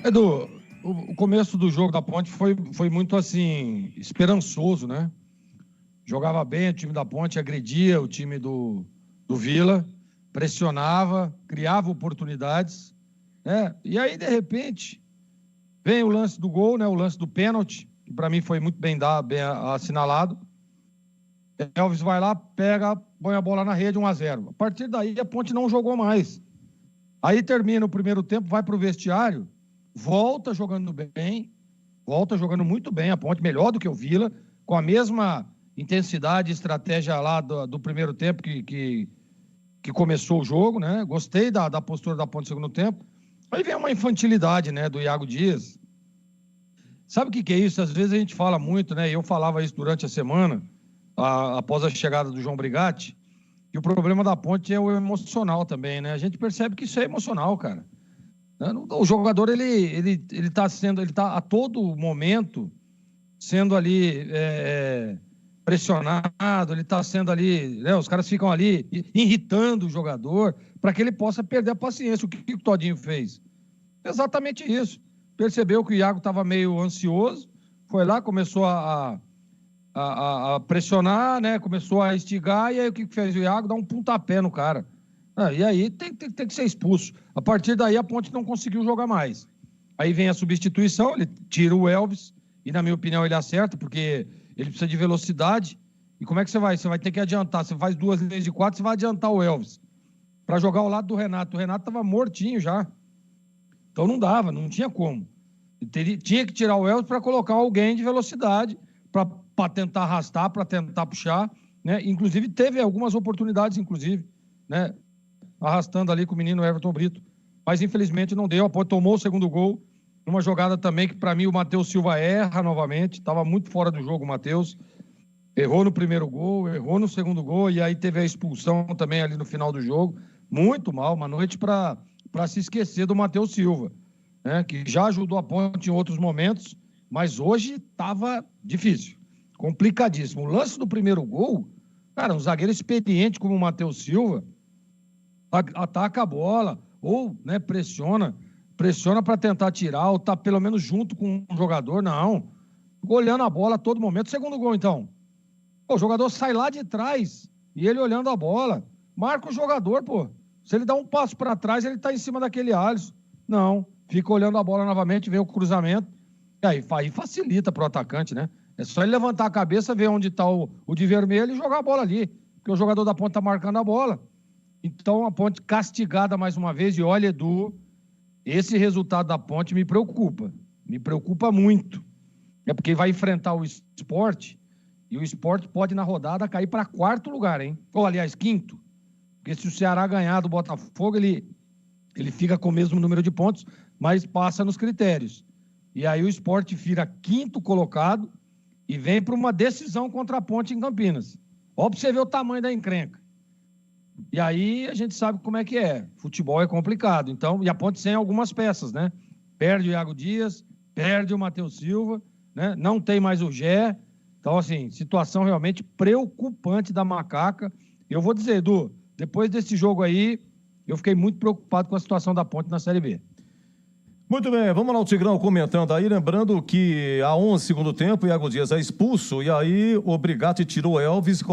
Edu, o começo do jogo da Ponte foi muito assim, esperançoso, né? Jogava bem o time da Ponte, agredia o time do Vila, pressionava, criava oportunidades, né? E aí, de repente, vem o lance do gol, né? O lance do pênalti, que para mim foi muito bem dado, bem assinalado. Elvis vai lá, pega, põe a bola na rede, 1-0. A partir daí, a Ponte não jogou mais. Aí termina o primeiro tempo, vai para o vestiário, volta jogando bem, volta jogando muito bem, a Ponte melhor do que o Vila, com a mesma intensidade e estratégia lá do primeiro tempo que começou o jogo, né? Gostei da postura da Ponte no segundo tempo. Aí vem uma infantilidade, né, do Iago Dias. Sabe o que é isso? Às vezes a gente fala muito, né? Eu falava isso durante a semana, após a chegada do João Brigatti, e o problema da Ponte é o emocional também, né? A gente percebe que isso é emocional, cara. O jogador, ele tá a todo momento sendo ali pressionado, ele tá sendo ali, né? Os caras ficam ali irritando o jogador para que ele possa perder a paciência. O que o Todinho fez? Exatamente isso. Percebeu que o Iago estava meio ansioso, foi lá, começou a pressionar, né? Começou a instigar, e aí o que fez o Iago? Dá um pontapé no cara. E aí tem que ser expulso. A partir daí a Ponte não conseguiu jogar mais. Aí vem a substituição, ele tira o Elvis, e na minha opinião ele acerta, porque ele precisa de velocidade. E como é que você vai? Você vai ter que adiantar. Você faz 2 linhas de 4, você vai adiantar o Elvis para jogar ao lado do Renato. O Renato estava mortinho já. Então não dava, não tinha como. Tinha que tirar o Elvis para colocar alguém de velocidade, para tentar arrastar, para tentar puxar, né? Inclusive teve algumas oportunidades, né? Arrastando ali com o menino Everton Brito. Mas infelizmente não deu. A Ponte tomou o segundo gol, numa jogada também que para mim o Matheus Silva erra novamente. Estava muito fora do jogo o Matheus. Errou no primeiro gol, errou no segundo gol, e aí teve a expulsão também ali no final do jogo. Muito mal, uma noite para se esquecer do Matheus Silva, né? Que já ajudou a Ponte em outros momentos, mas hoje estava difícil, complicadíssimo. O lance do primeiro gol, cara, um zagueiro experiente como o Matheus Silva ataca a bola, ou, né, pressiona para tentar tirar, ou tá pelo menos junto com o jogador. Não, ficou olhando a bola a todo momento. Segundo gol, então, o jogador sai lá de trás e ele olhando a bola, marca o jogador, pô. Se ele dá um passo para trás, ele tá em cima daquele Alisson. Não, fica olhando a bola novamente, vem o cruzamento, e aí facilita pro atacante, né? É só ele levantar a cabeça, ver onde tá o de vermelho e jogar a bola ali, porque o jogador da Ponte tá marcando a bola. Então a Ponte castigada mais uma vez. E olha, Edu, esse resultado da Ponte me preocupa muito. É porque vai enfrentar o Sport, e o Sport pode na rodada cair para 4º lugar, hein? Ou aliás, 5º. Porque se o Ceará ganhar do Botafogo, ele fica com o mesmo número de pontos, mas passa nos critérios. E aí o Sport vira 5º colocado e vem para uma decisão contra a Ponte em Campinas. Ó, para você ver o tamanho da encrenca. E aí a gente sabe como é que é. Futebol é complicado. Então, e a Ponte sem algumas peças, né? Perde o Iago Dias, perde o Matheus Silva, né? Não tem mais o Gé. Então, assim, situação realmente preocupante da Macaca. Eu vou dizer, Edu, depois desse jogo aí, eu fiquei muito preocupado com a situação da Ponte na Série B. Muito bem, vamos lá, o Tigrão comentando aí, lembrando que a 11 segundo tempo, o Iago Dias é expulso, e aí o Brigatti tirou o Elvis e